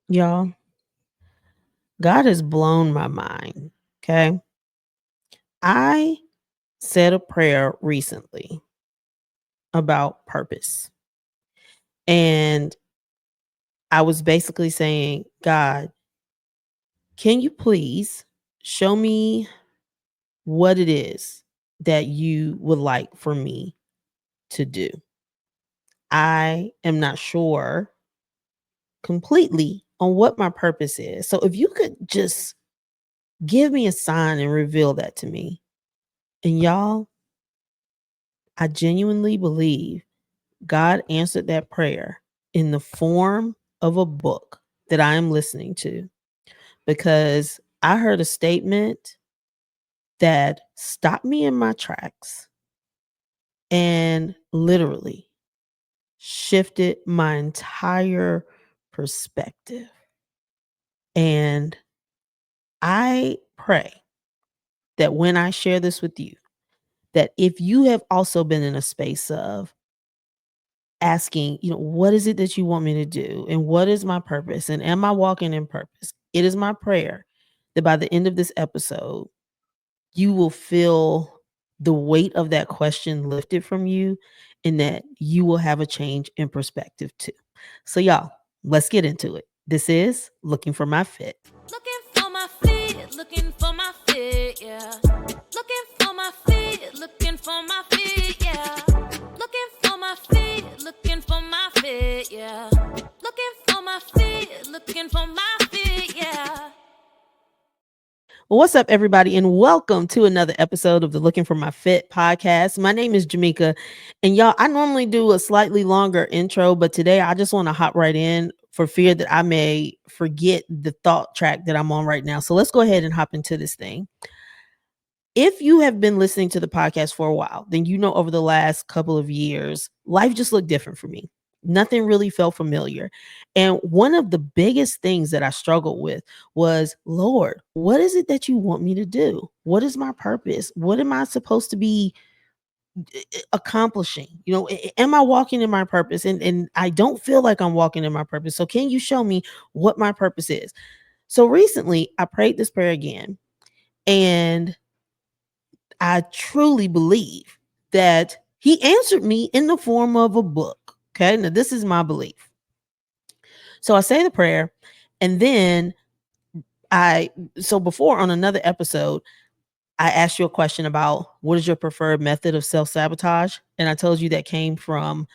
Y'all, God has blown my mind. Okay. I said a prayer recently about purpose. And I was basically saying, God, can you please show me what it is that you would like for me to do? I am not sure completely on what my purpose is. So if you could just give me a sign and reveal that to me. And y'all, I genuinely believe God answered that prayer in the form of a book that I am listening to because I heard a statement that stopped me in my tracks and literally shifted my entire perspective. And I pray that when I share this with you, that if you have also been in a space of asking, what is it that you want me to do? And what is my purpose? And am I walking in purpose? It is my prayer that by the end of this episode, you will feel the weight of that question lifted from you and that you will have a change in perspective too. So, y'all, let's get into it. This is Looking for My Fit. Looking for my feet, looking for my fit, yeah. Looking for my feet, looking for my feet, yeah. Looking for my feet, looking for my fit, yeah. Looking for my feet, looking for my fit, yeah. Well, what's up, everybody, and welcome to another episode of the Looking for My Fit podcast. My name is Jamaica, and y'all, I normally do a slightly longer intro, but today I just want to hop right in for fear that I may forget the thought track that I'm on right now. So let's go ahead and hop into this thing. If you have been listening to the podcast for a while, then you know over the last couple of years, life just looked different for me. Nothing really felt familiar. And one of the biggest things that I struggled with was, Lord, what is it that you want me to do? What is my purpose? What am I supposed to be accomplishing? Am I walking in my purpose? And I don't feel like I'm walking in my purpose. So can you show me what my purpose is? So recently I prayed this prayer again, and I truly believe that he answered me in the form of a book. Okay. Now, this is my belief. So I say the prayer, and then so before on another episode, I asked you a question about what is your preferred method of self sabotage. And I told you that came from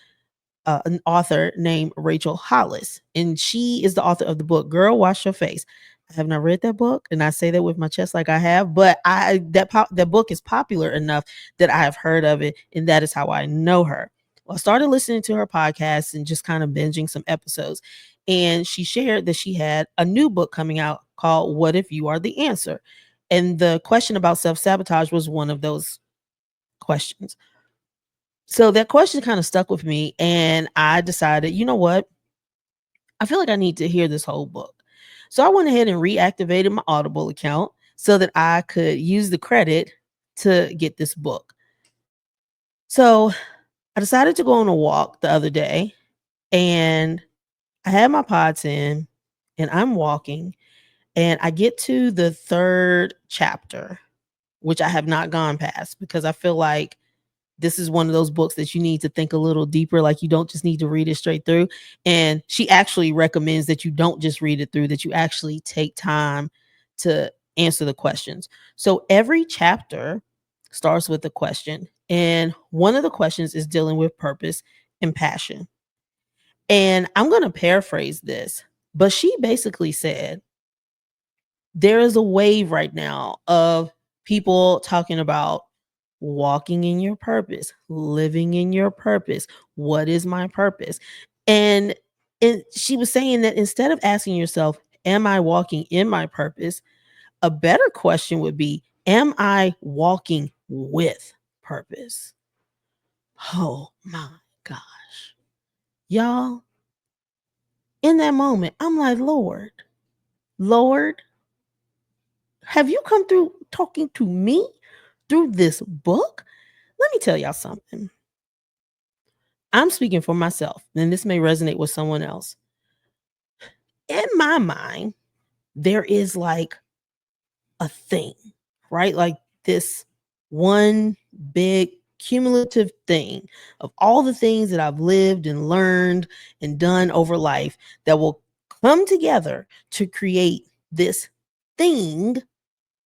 an author named Rachel Hollis, and she is the author of the book Girl Wash Your Face. I have not read that book, and I say that with my chest like I have, but that book is popular enough that I have heard of it, and that is how I know her. Well, I started listening to her podcast and just kind of binging some episodes, and she shared that she had a new book coming out called What If You Are the Answer? And the question about self sabotage was one of those questions. So that question kind of stuck with me, and I decided, you know what? I feel like I need to hear this whole book. So I went ahead and reactivated my Audible account so that I could use the credit to get this book. So I decided to go on a walk the other day, and I had my pods in, and I'm walking, and I get to the third chapter, which I have not gone past because I feel like this is one of those books that you need to think a little deeper. Like, you don't just need to read it straight through. And she actually recommends that you don't just read it through, that you actually take time to answer the questions. So every chapter starts with a question. And one of the questions is dealing with purpose and passion. And I'm going to paraphrase this, but she basically said, there is a wave right now of people talking about walking in your purpose, living in your purpose. What is my purpose? And and she was saying that instead of asking yourself, am I walking in my purpose? A better question would be, am I walking with purpose? Oh my gosh. Y'all, in that moment, I'm like, Lord, have you come through talking to me through this book? Let me tell y'all something. I'm speaking for myself, and this may resonate with someone else. In my my mind, there is like a thing, right? Like this one big cumulative thing of all the things that I've lived and learned and done over life that will come together to create this thing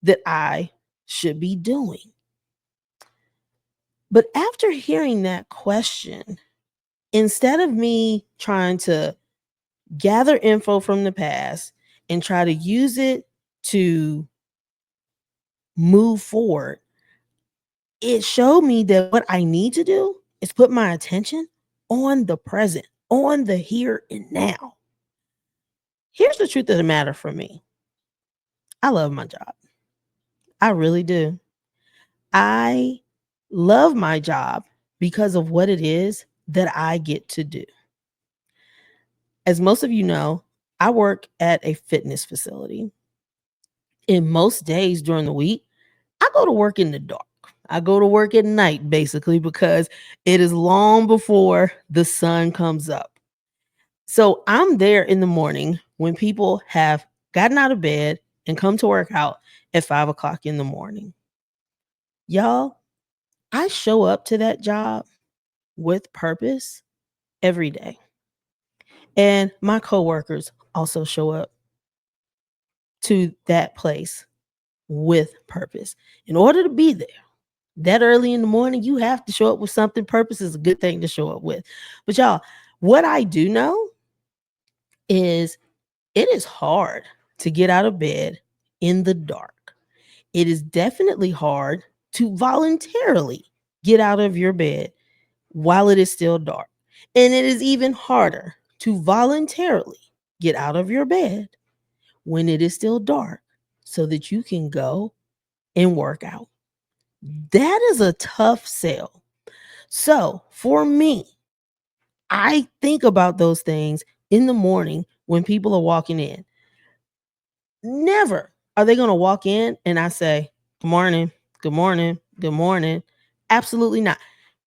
that I should be doing. But after hearing that question, instead of me trying to gather info from the past and try to use it to move forward, it showed me that what I need to do is put my attention on the present, on the here and now. Here's the truth of the matter for me. I love my job. I really do. I love my job because of what it is that I get to do. As most of you know, I work at a fitness facility. In most days during the week, I go to work in the dark. I go to work at night basically because it is long before the sun comes up. So I'm there in the morning when people have gotten out of bed and come to work out at 5 o'clock in the morning. Y'all, I show up to that job with purpose every day. And my coworkers also show up to that place with purpose. In order to be there that early in the morning, you have to show up with something. Purpose is a good thing to show up with. But y'all, what I do know is it is hard to get out of bed in the dark. It is definitely hard to voluntarily get out of your bed while it is still dark. And it is even harder to voluntarily get out of your bed when it is still dark so that you can go and work out. That is a tough sell. So for me, I think about those things in the morning when people are walking in. Never are they going to walk in and I say, good morning, good morning, good morning. Absolutely not.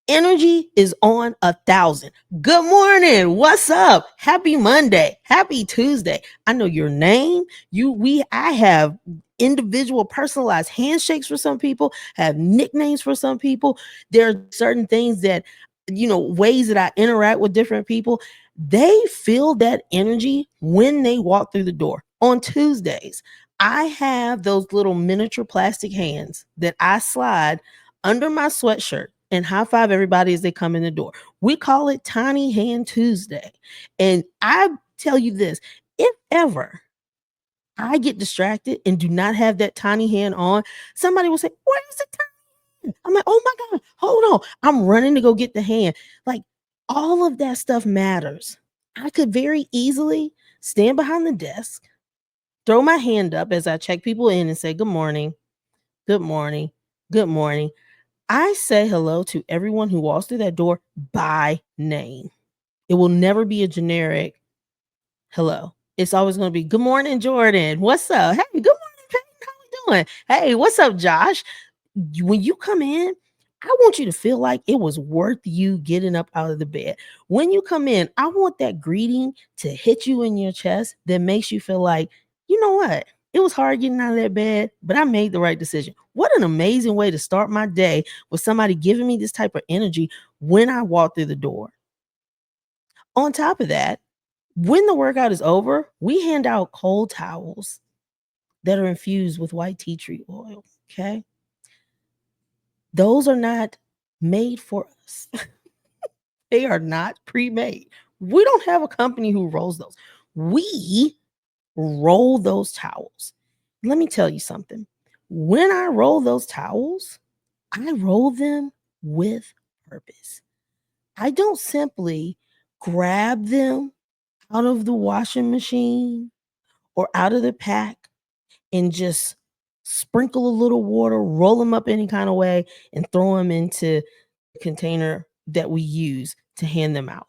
Energy is on 1,000. Good morning. What's up? Happy Monday. Happy Tuesday. I know your name. I have individual personalized handshakes for some people, have nicknames for some people. There are certain things that, ways that I interact with different people. They feel that energy when they walk through the door. On Tuesdays, I have those little miniature plastic hands that I slide under my sweatshirt and high five everybody as they come in the door. We call it Tiny Hand Tuesday. And I tell you this, if ever I get distracted and do not have that tiny hand on, somebody will say, where's the tiny hand? I'm like, oh my God, hold on. I'm running to go get the hand. Like all of that stuff matters. I could very easily stand behind the desk, throw my hand up as I check people in and say, good morning, good morning, good morning. I say hello to everyone who walks through that door by name. It will never be a generic hello. It's always going to be good morning, Jordan. What's up? Hey, good morning, Peyton. How we doing? Hey, what's up, Josh? When you come in, I want you to feel like it was worth you getting up out of the bed. When you come in, I want that greeting to hit you in your chest that makes you feel like, you know what? It was hard getting out of that bed, but I made the right decision. What an amazing way to start my day with somebody giving me this type of energy when I walk through the door. On top of that, when the workout is over, we hand out cold towels that are infused with white tea tree oil. Okay. Those are not made for us. They are not pre-made. We don't have a company who rolls those. We roll those towels. Let me tell you something. When I roll those towels, I roll them with purpose. I don't simply grab them out of the washing machine or out of the pack and just sprinkle a little water, roll them up any kind of way, and throw them into the container that we use to hand them out.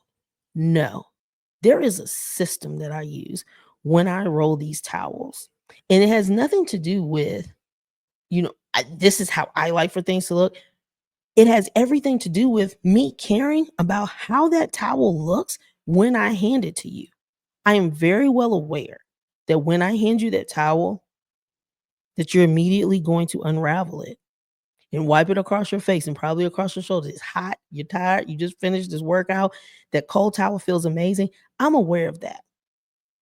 No, there is a system that I use when I roll these towels. And it has nothing to do with, this is how I like for things to look. It has everything to do with me caring about how that towel looks when I hand it to you. I am very well aware that when I hand you that towel, that you're immediately going to unravel it and wipe it across your face and probably across your shoulders. It's hot, you're tired, you just finished this workout, that cold towel feels amazing. I'm aware of that.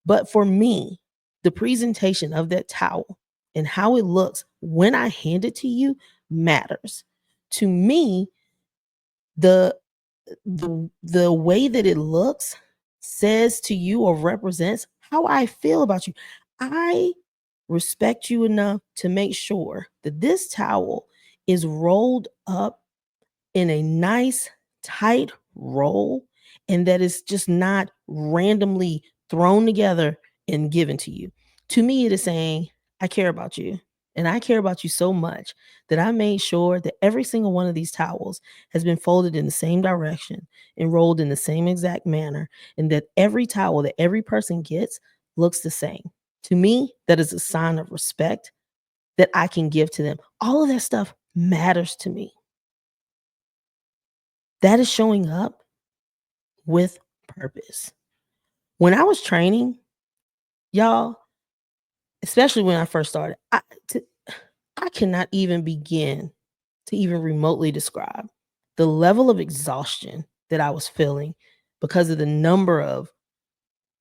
But for me, the presentation of that towel and how it looks when I hand it to you matters. To me, the the way that it looks says to you or represents how I feel about you. I respect you enough to make sure that this towel is rolled up in a nice tight roll and that it's just not randomly thrown together and given to you. To me, it is saying, I care about you. And I care about you so much that I made sure that every single one of these towels has been folded in the same direction and rolled in the same exact manner, and that every towel that every person gets looks the same. To me, that is a sign of respect that I can give to them. All of that stuff matters to me. That is showing up with purpose. When I was training, y'all, especially when I first started, I cannot even begin to even remotely describe the level of exhaustion that I was feeling because of the number of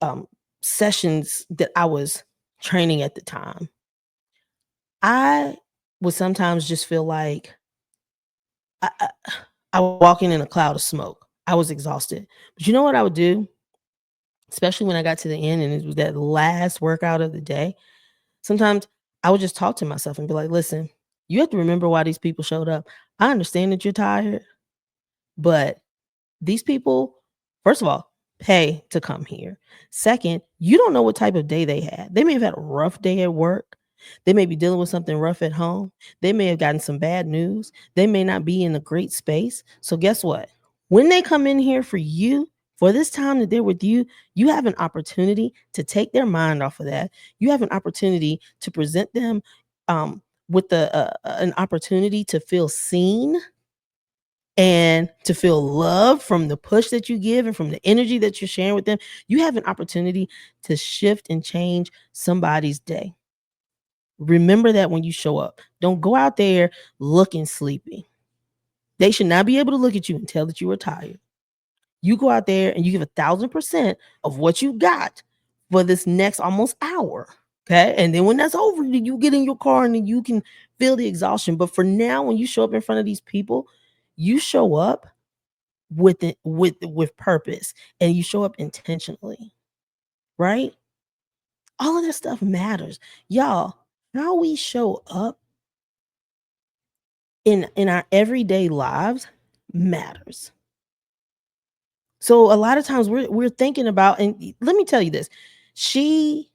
um, sessions that I was training at the time. I would sometimes just feel like I, I was walking in a cloud of smoke. I was exhausted. But you know what I would do? Especially when I got to the end and it was that last workout of the day, sometimes I would just talk to myself and be like, listen, you have to remember why these people showed up. I understand that you're tired, but these people, first of all, pay to come here. Second, you don't know what type of day they had. They may have had a rough day at work. They may be dealing with something rough at home. They may have gotten some bad news. They may not be in a great space. So, guess what? When they come in here for you, for this time that they're with you, you have an opportunity to take their mind off of that. You have an opportunity to present them with an opportunity to feel seen and to feel love from the push that you give and from the energy that you're sharing with them. You have an opportunity to shift and change somebody's day. Remember that when you show up. Don't go out there looking sleepy. They should not be able to look at you and tell that you are tired. You go out there and you give 1,000% of what you got for this next almost hour. Okay. And then when that's over, then you get in your car and then you can feel the exhaustion. But for now, when you show up in front of these people, you show up with it with purpose and you show up intentionally, right? All of that stuff matters. Y'all, how we show up in our everyday lives matters. So a lot of times we're thinking about, and let me tell you this. She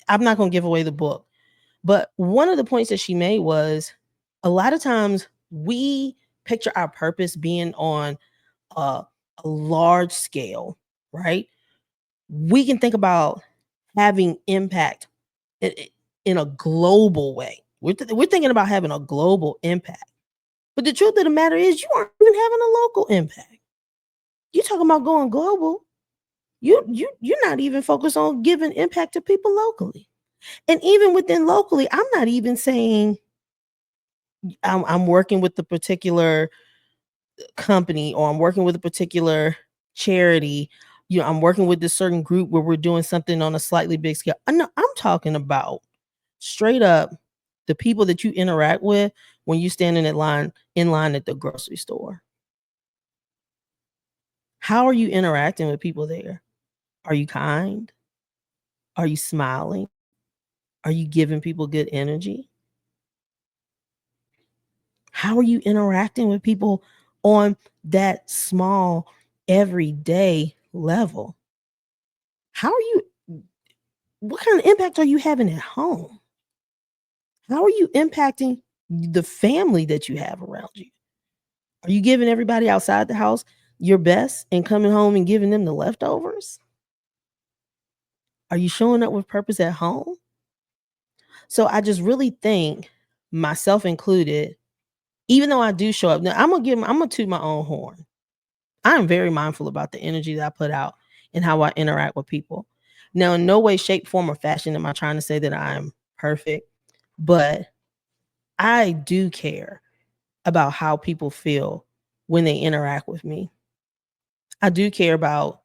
I'm not going to give away the book, but one of the points that she made was a lot of times we picture our purpose being on a large scale, right? We can think about having impact in, in a global way. We're thinking about having a global impact. But the truth of the matter is you aren't even having a local impact. You talking about going global. You're not even focused on giving impact to people locally. And even within locally, I'm not even saying I'm working with the particular company or I'm working with a particular charity. I'm working with this certain group where we're doing something on a slightly big scale. No, I'm talking about straight up the people that you interact with when you stand in line at the grocery store. How are you interacting with people there? Are you kind? Are you smiling? Are you giving people good energy? How are you interacting with people on that small everyday level? How are you what kind of impact are you having at home? How are you impacting the family that you have around you? Are you giving everybody outside the house your best and coming home and giving them the leftovers? Are you showing up with purpose at home? So I just really think, myself included, even though I do show up, now I'm gonna toot my own horn. I'm very mindful about the energy that I put out and how I interact with people. Now, in no way, shape, form, or fashion am I trying to say that I'm perfect, but I do care about how people feel when they interact with me. I do care about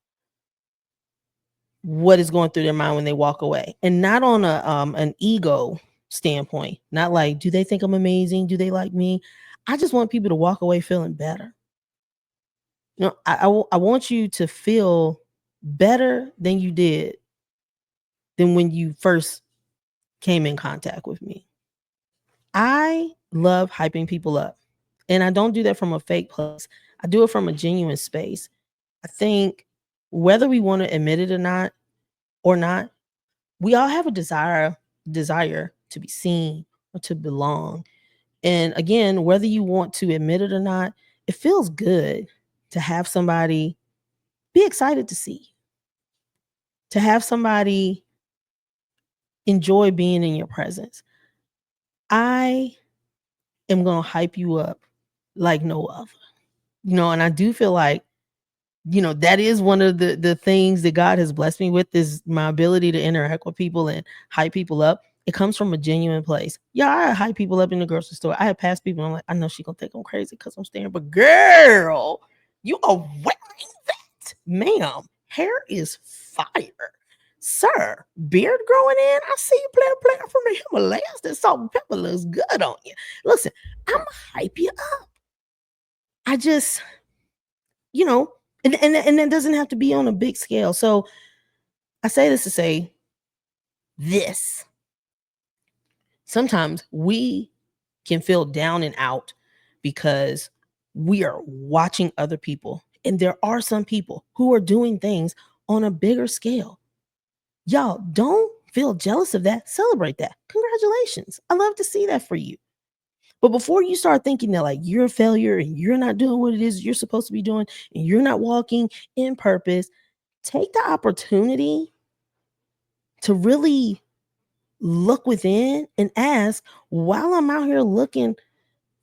what is going through their mind when they walk away, and not on a an ego standpoint. Not like, do they think I'm amazing? Do they like me? I just want people to walk away feeling better. I want you to feel better than you did than when you first came in contact with me. I love hyping people up, and I don't do that from a fake place. I do it from a genuine space. I think whether we want to admit it or not, we all have a desire to be seen or to belong. And again, whether you want to admit it or not, it feels good to have somebody be excited to see you, to have somebody enjoy being in your presence. I am going to hype you up like no other. And I do feel like, that is one of the things that God has blessed me with, is my ability to interact with people and hype people up. It comes from a genuine place. Yeah, I hype people up in the grocery store. I have passed people and I'm like, I know she gonna think I'm crazy because I'm staring, but girl, you are wearing that, ma'am. Hair is fire. Sir, beard growing in. I see you player from the Himalayas. That salt and pepper looks good on you. Listen, I'm hype you up. I just, you know, and it doesn't have to be on a big scale. So I say this to say this. Sometimes we can feel down and out because we are watching other people. And there are some people who are doing things on a bigger scale. Y'all, don't feel jealous of that. Celebrate that. Congratulations. I love to see that for you. But before you start thinking that like you're a failure and you're not doing what it is you're supposed to be doing and you're not walking in purpose, take the opportunity to really look within and ask, while I'm out here looking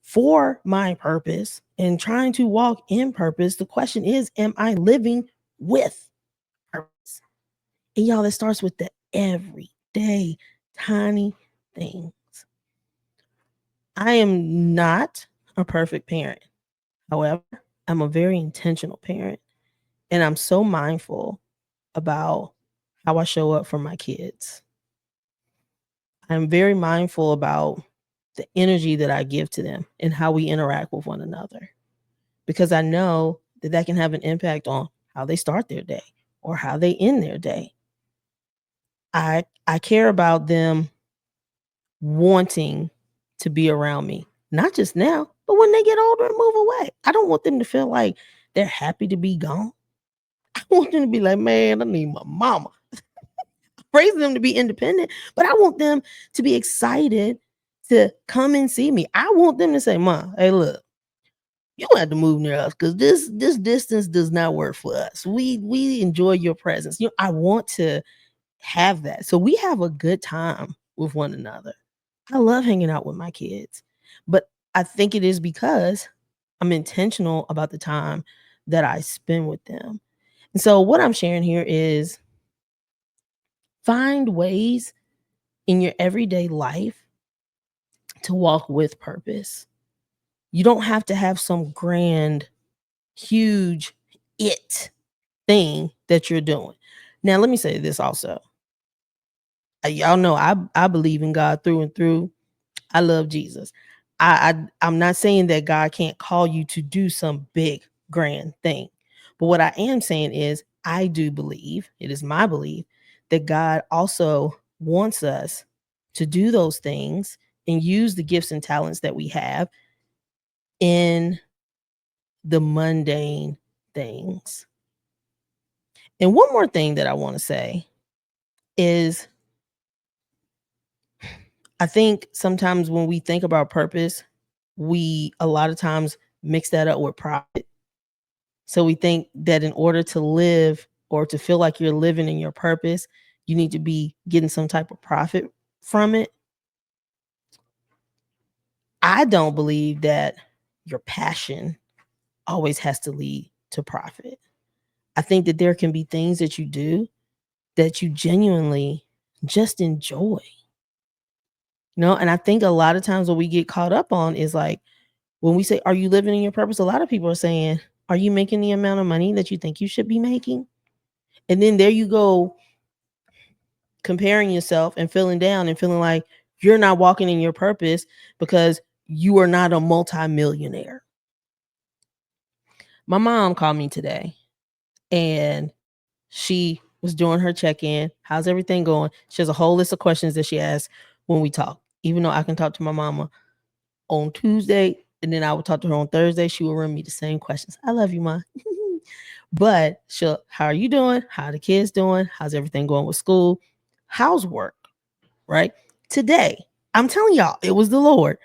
for my purpose and trying to walk in purpose, the question is, am I living with purpose? And y'all, it starts with the everyday tiny things. I am not a perfect parent. However, I'm a very intentional parent, and I'm so mindful about how I show up for my kids. I'm very mindful about the energy that I give to them and how we interact with one another, because I know that that can have an impact on how they start their day or how they end their day. I care about them wanting to be around me, not just now, but when they get older and move away. I don't want them to feel like they're happy to be gone. I want them to be like, man, I need my mama. Raising them to be independent, but I want them to be excited to come and see me. I want them to say, Mom, hey, look, you don't have to move near us because this distance does not work for us. We enjoy your presence. I want to have that. So we have a good time with one another. I love hanging out with my kids, but I think it is because I'm intentional about the time that I spend with them. And so what I'm sharing here is, find ways in your everyday life to walk with purpose. You don't have to have some grand, huge thing that you're doing. Now, let me say this also. Y'all know I believe in God through and through. I love Jesus. I'm not saying that God can't call you to do some big grand thing. But what I am saying is, I do believe, it is my belief, that God also wants us to do those things and use the gifts and talents that we have in the mundane things. And one more thing that I want to say is, I think sometimes when we think about purpose, we a lot of times mix that up with profit. So we think that in order to live or to feel like you're living in your purpose, you need to be getting some type of profit from it. I don't believe that your passion always has to lead to profit. I think that there can be things that you do that you genuinely just enjoy. And I think a lot of times what we get caught up on is like when we say, are you living in your purpose? A lot of people are saying, are you making the amount of money that you think you should be making? And then there you go, comparing yourself and feeling down and feeling like you're not walking in your purpose because you are not a multimillionaire. My mom called me today and she was doing her check-in. How's everything going? She has a whole list of questions that she asks when we talk. Even though I can talk to my mama on Tuesday and then I would talk to her on Thursday, she will run me the same questions. I love you, Ma. But she'll, how are you doing? How are the kids doing? How's everything going with school? How's work? Right? Today, I'm telling y'all, it was the Lord.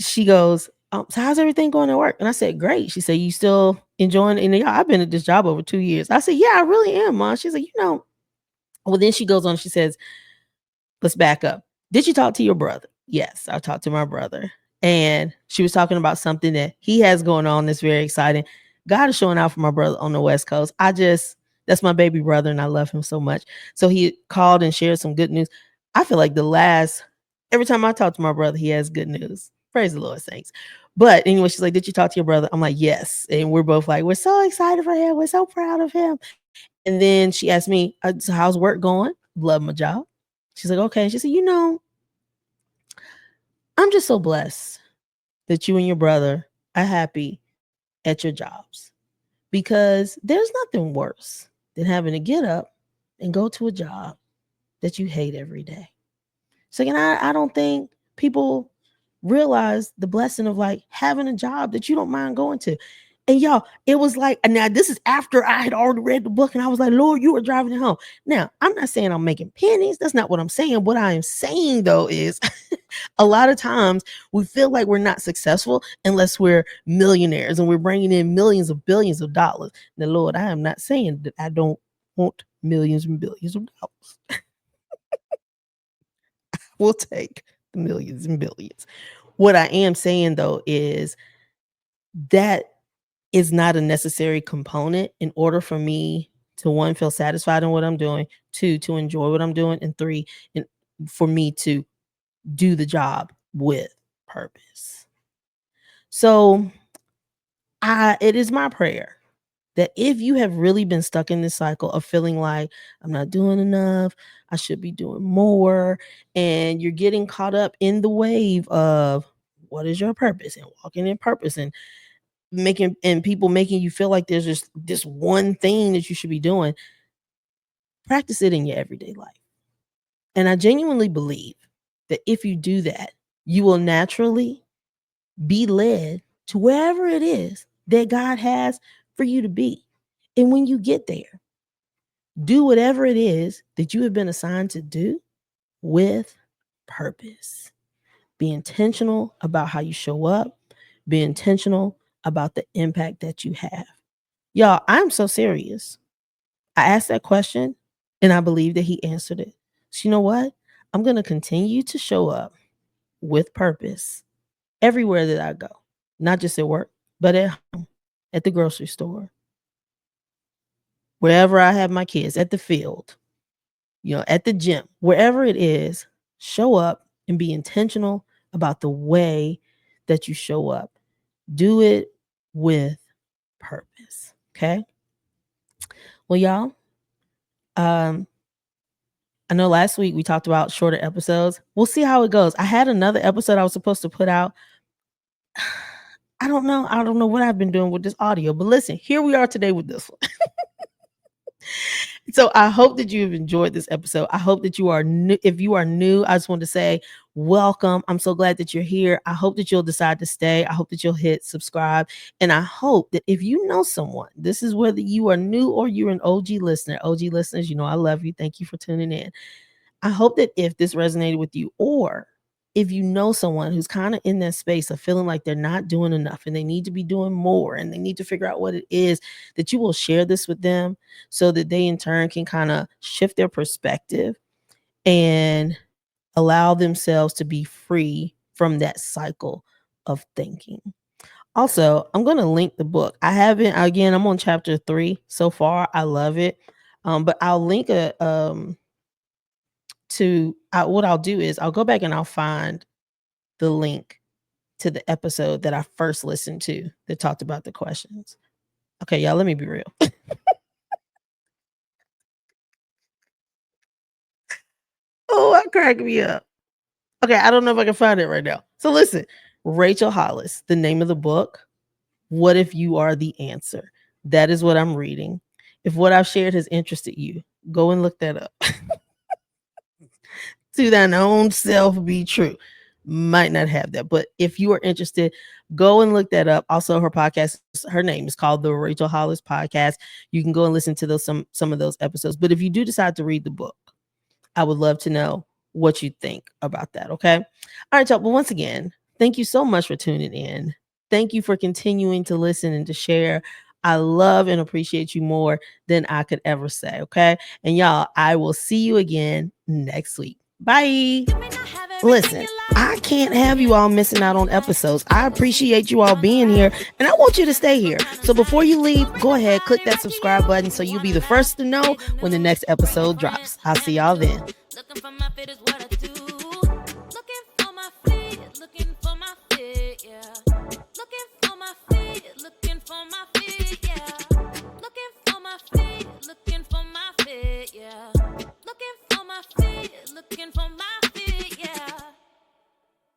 She goes, so how's everything going at work? And I said, great. She said, you still enjoying it? And I've been at this job over 2 years. I said, yeah, I really am, Mom. She's like, well, then she goes on, she says, let's back up. Did you talk to your brother? Yes, I talked to my brother. And she was talking about something that he has going on that's very exciting. God is showing out for my brother on the West Coast. That's my baby brother and I love him so much. So he called and shared some good news. I feel like every time I talk to my brother, he has good news. Praise the Lord, saints. But anyway, she's like, did you talk to your brother? I'm like, yes. And we're both like, we're so excited for him. We're so proud of him. And then she asked me, so how's work going? Love my job. She's like, okay. She said, I'm just so blessed that you and your brother are happy at your jobs because there's nothing worse than having to get up and go to a job that you hate every day. So again, I don't think people realize the blessing of like having a job that you don't mind going to. And y'all, it was like, now this is after I had already read the book and I was like, Lord, you were driving it home. Now, I'm not saying I'm making pennies. That's not what I'm saying. What I am saying though is a lot of times we feel like we're not successful unless we're millionaires and we're bringing in millions of billions of dollars. Now, Lord, I am not saying that I don't want millions and billions of dollars. We'll take the millions and billions. What I am saying though is that is not a necessary component in order for me to, one, feel satisfied in what I'm doing, two, to enjoy what I'm doing, and three, and for me to do the job with purpose. So it is my prayer that if you have really been stuck in this cycle of feeling like I'm not doing enough, I should be doing more, and you're getting caught up in the wave of what is your purpose and walking in purpose and people making you feel like there's just this one thing that you should be doing, practice it in your everyday life. And I genuinely believe that if you do that, you will naturally be led to wherever it is that God has for you to be. And when you get there, do whatever it is that you have been assigned to do with purpose. Be intentional about how you show up. Be intentional about the impact that you have. Y'all, I'm so serious. I asked that question and I believe that he answered it. So you know what? I'm going to continue to show up with purpose everywhere that I go, not just at work, but at home, at the grocery store, wherever I have my kids, at the field, at the gym, wherever it is, show up and be intentional about the way that you show up. Do it with purpose. Okay. Well, y'all, I know last week we talked about shorter episodes. We'll see how it goes. I had another episode I was supposed to put out. I don't know. I don't know what I've been doing with this audio, but listen, here we are today with this one. So I hope that you've enjoyed this episode. I hope that you are new. If you are new, I just want to say welcome. I'm so glad that you're here. I hope that you'll decide to stay. I hope that you'll hit subscribe. And I hope that if you know someone, this is whether you are new or you're an OG listener. OG listeners, I love you. Thank you for tuning in. I hope that if this resonated with you, or if you know someone who's kind of in that space of feeling like they're not doing enough and they need to be doing more and they need to figure out what it is, that you will share this with them so that they in turn can kind of shift their perspective and allow themselves to be free from that cycle of thinking. Also, I'm going to link the book. I'm on chapter 3 so far. I love it. But I'll link what I'll do is I'll go back and I'll find the link to the episode that I first listened to that talked about the questions. Okay, y'all, let me be real. Oh, that cracked me up. Okay, I don't know if I can find it right now. So listen, Rachel Hollis, the name of the book, What If You Are the Answer? That is what I'm reading. If what I've shared has interested you, go and look that up. To thine own self be true. Might not have that, but if you are interested, go and look that up. Also, her podcast, her name is called the Rachel Hollis Podcast. You can go and listen to those some of those episodes. But if you do decide to read the book, I would love to know what you think about that. Okay. All right, y'all. But once again, thank you so much for tuning in. Thank you for continuing to listen and to share. I love and appreciate you more than I could ever say. Okay. And y'all, I will see you again next week. Bye. Listen, I can't have you all missing out on episodes. I appreciate you all being here and I want you to stay here. So before you leave, go ahead, click that subscribe button so you'll be the first to know when the next episode drops. I'll see y'all then. Looking for my fit is what I do. Looking for my fit, looking for my fit, yeah. Looking for my fit, looking for my fit, yeah.